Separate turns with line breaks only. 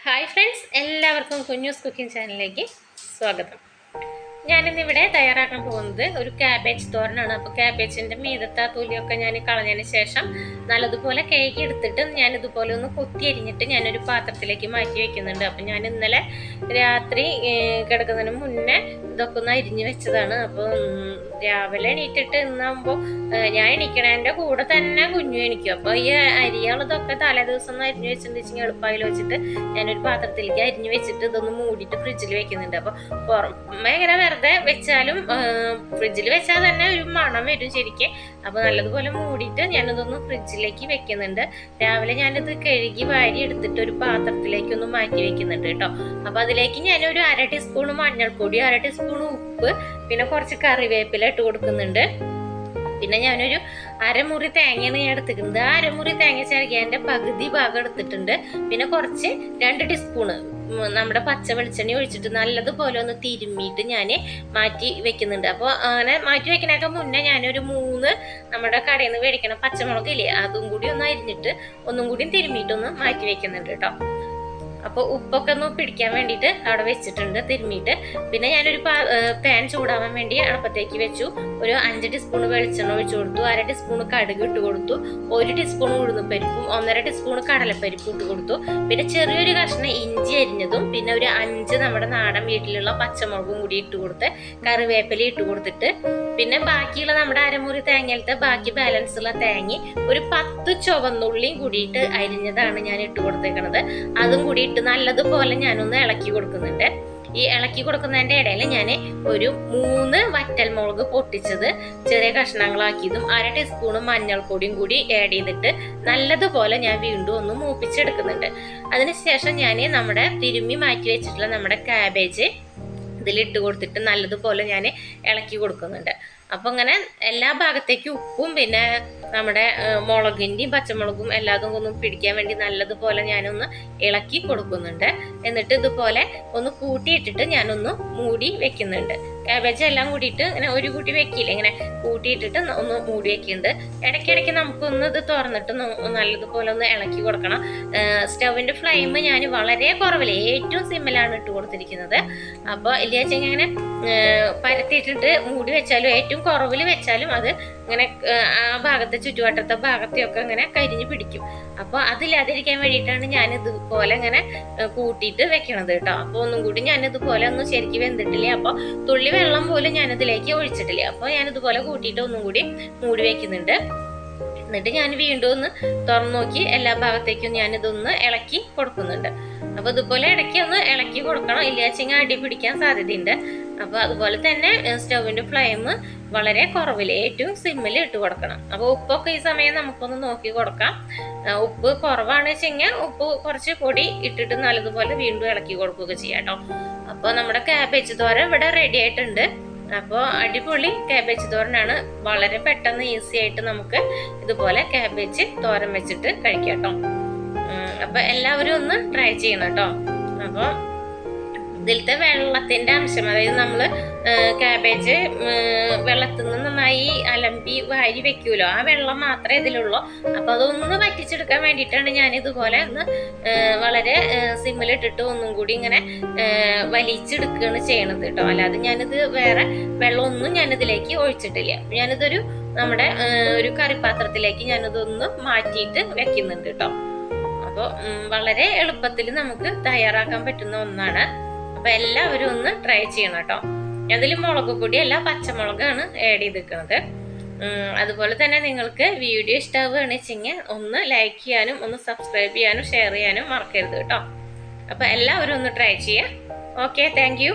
Hi friends, എല്ലാവർക്കും കുഞ്ഞൂസ് cooking ചാനലിലേക്ക് സ്വാഗതം. ഞാനിന്നിവിടെ തയ്യാറാക്കാൻ പോകുന്നത് ഒരു ക്യാബേജ് തോരനാണ്. അപ്പോൾ ക്യാബേജിൻ്റെ മീതത്തെ തൊലിയൊക്കെ ഞാൻ കളഞ്ഞതിന് ശേഷം നല്ലതുപോലെ കഴുകി എടുത്തിട്ട് ഞാനിതുപോലെ ഒന്ന് കൊത്തി അരിഞ്ഞിട്ട് ഞാനൊരു പാത്രത്തിലേക്ക് മാറ്റി വയ്ക്കുന്നുണ്ട്. അപ്പം ഞാൻ ഇന്നലെ രാത്രി കിടക്കുന്നതിന് മുന്നേ ഇതൊക്കെ ഒന്ന് അരിഞ്ഞ് വെച്ചതാണ്. അപ്പോൾ രാവിലെ എണീറ്റിട്ട് ഇന്നാകുമ്പോൾ ഞാൻ എണീക്കണേൻ്റെ കൂടെ തന്നെ കുഞ്ഞു എണീക്കും. അപ്പോൾ ഈ അരിയാളതൊക്കെ തലേ ദിവസം ഒന്ന് അരിഞ്ഞ് വെച്ചിട്ടുണ്ടെങ്കിൽ എളുപ്പമായിൽ വെച്ചിട്ട് ഞാനൊരു പാത്രത്തിലേക്ക് അരിഞ്ഞ് വെച്ചിട്ട് ഇതൊന്ന് മൂടിയിട്ട് ഫ്രിഡ്ജിൽ വെക്കുന്നുണ്ട്. അപ്പോൾ പുറമേ ഇങ്ങനെ വെറുതെ വെച്ചാലും ഫ്രിഡ്ജിൽ വെച്ചാൽ തന്നെ ഒരു മണം വരും ശരിക്കും. അപ്പോൾ നല്ലതുപോലെ മൂടിയിട്ട് ഞാനിതൊന്ന് ഫ്രിഡ്ജിലേക്ക് വെക്കുന്നുണ്ട്. രാവിലെ ഞാനിത് കഴുകി വാരി എടുത്തിട്ട് ഒരു പാത്രത്തിലേക്ക് ഒന്ന് മാറ്റി വെക്കുന്നുണ്ട് കേട്ടോ. അപ്പോൾ അതിലേക്ക് ഞാനൊരു 1/2 ടീസ്പൂൺ മഞ്ഞൾപ്പൊടി, 1/2 ടീസ്പൂൺ ഉപ്പ്, പിന്നെ കുറച്ച് കറിവേപ്പില ഇട്ട് കൊടുക്കുന്നുണ്ട്. പിന്നെ ഞാനൊരു അരമുറി തേങ്ങയാണ് ഞാൻ എടുത്തിട്ടുണ്ട്. ആ അരമുറി തേങ്ങ ചിരകിയതിൻ്റെ പകുതി ഭാഗം എടുത്തിട്ടുണ്ട്. പിന്നെ കുറച്ച് 2 ടീസ്പൂണ് നമ്മുടെ പച്ച വെളിച്ചെണ്ണ ഒഴിച്ചിട്ട് നല്ലതുപോലെ ഒന്ന് തിരുമ്മിയിട്ട് ഞാൻ മാറ്റി വെക്കുന്നുണ്ട്. അപ്പോൾ അങ്ങനെ മാറ്റി വെക്കണേക്കെ മുന്നേ ഞാനൊരു 3 നമ്മുടെ കടയിൽ നിന്ന് മേടിക്കണം പച്ചമുളകില്ലേ, അതും കൂടി ഒന്ന് അരിഞ്ഞിട്ട് ഒന്നും കൂടി തിരുമ്മിയിട്ടൊന്ന് മാറ്റി വെക്കുന്നുണ്ട് കേട്ടോ. അപ്പോൾ ഉപ്പൊക്കെ ഒന്ന് പിടിക്കാൻ വേണ്ടിയിട്ട് അവിടെ വെച്ചിട്ടുണ്ട് തിരുമ്മിയിട്ട്. പിന്നെ ഞാനൊരു പാൻ ചൂടാവാൻ വേണ്ടി അടുപ്പത്തേക്ക് വെച്ചു. ഒരു 5 ടീസ്പൂൺ വെളിച്ചെണ്ണ ഒഴിച്ചു കൊടുത്തു, 1/2 ടീസ്പൂൺ കടുക് ഇട്ട് കൊടുത്തു, 1 ടീസ്പൂൺ ഉഴുന്നുപരിപ്പും 1/2 ടീസ്പൂൺ കടലപ്പരിപ്പും ഇട്ട് കൊടുത്തു. പിന്നെ ചെറിയൊരു കഷ്ണം ഇഞ്ചി അരിഞ്ഞതും പിന്നെ ഒരു 5 നമ്മുടെ നാടൻ വീട്ടിലുള്ള പച്ചമുളകും കൂടി ഇട്ട് കൊടുത്ത് കറിവേപ്പില ഇട്ട് കൊടുത്തിട്ട് പിന്നെ ബാക്കിയുള്ള നമ്മുടെ അരമുറി തേങ്ങയിലത്തെ ബാക്കി ബാലൻസ് ഉള്ള തേങ്ങ ഒരു 10 ചുവന്നുള്ളിയും കൂടിയിട്ട് അരിഞ്ഞതാണ് ഞാൻ ഇട്ട് കൊടുത്തേക്കണത്. അതും കൂടി ഇട്ട് നല്ലതുപോലെ ഞാനൊന്ന് ഇളക്കി കൊടുക്കുന്നുണ്ട്. ഈ ഇളക്കി കൊടുക്കുന്നതിൻ്റെ ഇടയിൽ ഞാൻ ഒരു 3 വറ്റൽമുളക് പൊട്ടിച്ചത് ചെറിയ കഷ്ണങ്ങളാക്കിയതും 1/2 ടീസ്പൂൺ മഞ്ഞൾപ്പൊടിയും കൂടി ആഡ് ചെയ്തിട്ട് നല്ലതുപോലെ ഞാൻ വീണ്ടും ഒന്ന് മൂപ്പിച്ചെടുക്കുന്നുണ്ട്. അതിനുശേഷം ഞാൻ നമ്മുടെ തിരുമ്മി മാറ്റി വെച്ചിട്ടുള്ള നമ്മുടെ ക്യാബേജ് ഇതിലിട്ട് കൊടുത്തിട്ട് നല്ലതുപോലെ ഞാൻ ഇളക്കി കൊടുക്കുന്നുണ്ട്. അപ്പോൾ ഇങ്ങനെ എല്ലാ ഭാഗത്തേക്കും ഉപ്പും പിന്നെ നമ്മുടെ മുളകിൻ്റെയും പച്ചമുളകും എല്ലാതും ഒന്ന് പിടിക്കാൻ വേണ്ടി നല്ലതുപോലെ ഞാനൊന്ന് ഇളക്കി കൊടുക്കുന്നുണ്ട്. എന്നിട്ട് ഇതുപോലെ ഒന്ന് കൂട്ടിയിട്ടിട്ട് ഞാനൊന്ന് മൂടി വെക്കുന്നുണ്ട്. ക്യാബേജ് എല്ലാം കൂടിയിട്ട് ഇങ്ങനെ ഒരു കൂട്ടി വെക്കില്ല, ഇങ്ങനെ കൂട്ടിയിട്ടിട്ട് ഒന്ന് മൂടി വെക്കുന്നുണ്ട്. ഇടയ്ക്കിടയ്ക്ക് നമുക്കൊന്ന് ഇത് തുറന്നിട്ട് നല്ലതുപോലെ ഒന്ന് ഇളക്കി കൊടുക്കണം. സ്റ്റൗവിൻ്റെ ഫ്ലെയിം ഞാൻ വളരെ കുറവില്ല, ഏറ്റവും സിമ്മിലാണ് ഇട്ട് കൊടുത്തിരിക്കുന്നത്. അപ്പോൾ ഇല്ല വെച്ചാൽ ഇങ്ങനെ പരത്തിയിട്ടിട്ട് മൂടി വെച്ചാലും ഏറ്റവും കുറവിൽ വെച്ചാലും അത് ഇങ്ങനെ ആ ഭാഗത്തെ ചുറ്റുവട്ടത്തെ ഭാഗത്തെയൊക്കെ ഇങ്ങനെ കരിഞ്ഞു പിടിക്കും. അപ്പോൾ അതില്ലാതിരിക്കാൻ വേണ്ടിയിട്ടാണ് ഞാൻ ഇതുപോലെ ഇങ്ങനെ കൂട്ടിയിട്ട് വെക്കണത് കേട്ടോ. അപ്പോൾ ഒന്നും കൂടി ഞാനിതുപോലെ ഒന്നും ശരിക്കും വെന്തിട്ടില്ല, അപ്പോൾ തുള്ളി വെള്ളം പോലും ഞാനിതിലേക്ക് ഒഴിച്ചിട്ടില്ല. അപ്പോൾ ഞാനിതുപോലെ കൂട്ടിയിട്ട് ഒന്നും കൂടി മൂടി വെക്കുന്നുണ്ട്. എന്നിട്ട് ഞാൻ വീണ്ടും ഒന്ന് തുറന്നു നോക്കി എല്ലാ ഭാഗത്തേക്കും ഞാനിതൊന്ന് ഇളക്കി കൊടുക്കുന്നുണ്ട്. അപ്പോൾ ഇതുപോലെ ഇടയ്ക്ക് ഒന്ന് ഇളക്കി കൊടുക്കണം, ഇല്ലാച്ചെങ്കിൽ അടി പിടിക്കാൻ സാധ്യതയുണ്ട്. അപ്പോൾ അതുപോലെ തന്നെ സ്റ്റൗവിൻ്റെ ഫ്ലെയിം വളരെ കുറവിൽ ഏറ്റവും സിമ്മിൽ ഇട്ട് കൊടുക്കണം. അപ്പോൾ ഉപ്പൊക്കെ ഈ സമയം നമുക്കൊന്ന് നോക്കി കൊടുക്കാം. ഉപ്പ് കുറവാണ് വെച്ചെങ്കിൽ ഉപ്പ് കുറച്ച് പൊടി ഇട്ടിട്ട് നല്ലതുപോലെ വീണ്ടും ഇളക്കി കൊടുക്കുകയൊക്കെ ചെയ്യാം കേട്ടോ. അപ്പോൾ നമ്മുടെ ക്യാബേജ് തോരൻ ഇവിടെ റെഡി ആയിട്ടുണ്ട്. അപ്പോൾ അടിപൊളി ക്യാബേജ് തോരനാണ്. വളരെ പെട്ടെന്ന് ഈസി ആയിട്ട് നമുക്ക് ഇതുപോലെ ക്യാബേജ് തോരൻ വെച്ചിട്ട് കഴിക്കാം കേട്ടോ. അപ്പോൾ എല്ലാവരും ഒന്ന് ട്രൈ ചെയ്യണം കേട്ടോ. അപ്പോൾ ഇതിലത്തെ വെള്ളത്തിൻ്റെ അംശം, അതായത് നമ്മൾ ക്യാബേജ് വെള്ളത്തിൽ നിന്ന് നന്നായി അലമ്പി വാരി വെക്കൂലോ, ആ വെള്ളം മാത്രമേ ഇതിലുള്ളൂ. അപ്പോൾ അതൊന്ന് വറ്റിച്ചെടുക്കാൻ വേണ്ടിയിട്ടാണ് ഞാനിതുപോലെ ഒന്ന് വളരെ സിമ്മിലിട്ടിട്ട് ഒന്നും കൂടി ഇങ്ങനെ വലിച്ചെടുക്കുകയാണ് ചെയ്യണത് കേട്ടോ. അല്ലാതെ ഞാനിത് വേറെ വെള്ളമൊന്നും ഞാനിതിലേക്ക് ഒഴിച്ചിട്ടില്ല. ഞാനിതൊരു നമ്മുടെ ഒരു കറിപ്പാത്രത്തിലേക്ക് ഞാനിതൊന്ന് മാറ്റിയിട്ട് വെക്കുന്നുണ്ട് കേട്ടോ. അപ്പോൾ വളരെ എളുപ്പത്തിൽ നമുക്ക് തയ്യാറാക്കാൻ പറ്റുന്ന ഒന്നാണ്. അപ്പോൾ എല്ലാവരും ഒന്ന് ട്രൈ ചെയ്യണം കേട്ടോ. അതിൽ മുളക് പൊടി അല്ല, പച്ചമുളകാണ് ആഡ് ചെയ്തിരിക്കുന്നത്. അതുപോലെ തന്നെ നിങ്ങൾക്ക് വീഡിയോ ഇഷ്ടമാവുകയാണെന്ന് വെച്ചെങ്കിൽ ഒന്ന് ലൈക്ക് ചെയ്യാനും ഒന്ന് സബ്സ്ക്രൈബ് ചെയ്യാനും ഷെയർ ചെയ്യാനും മറക്കരുത് കേട്ടോ. അപ്പോൾ എല്ലാവരും ഒന്ന് ട്രൈ ചെയ്യാം. Okay, thank you.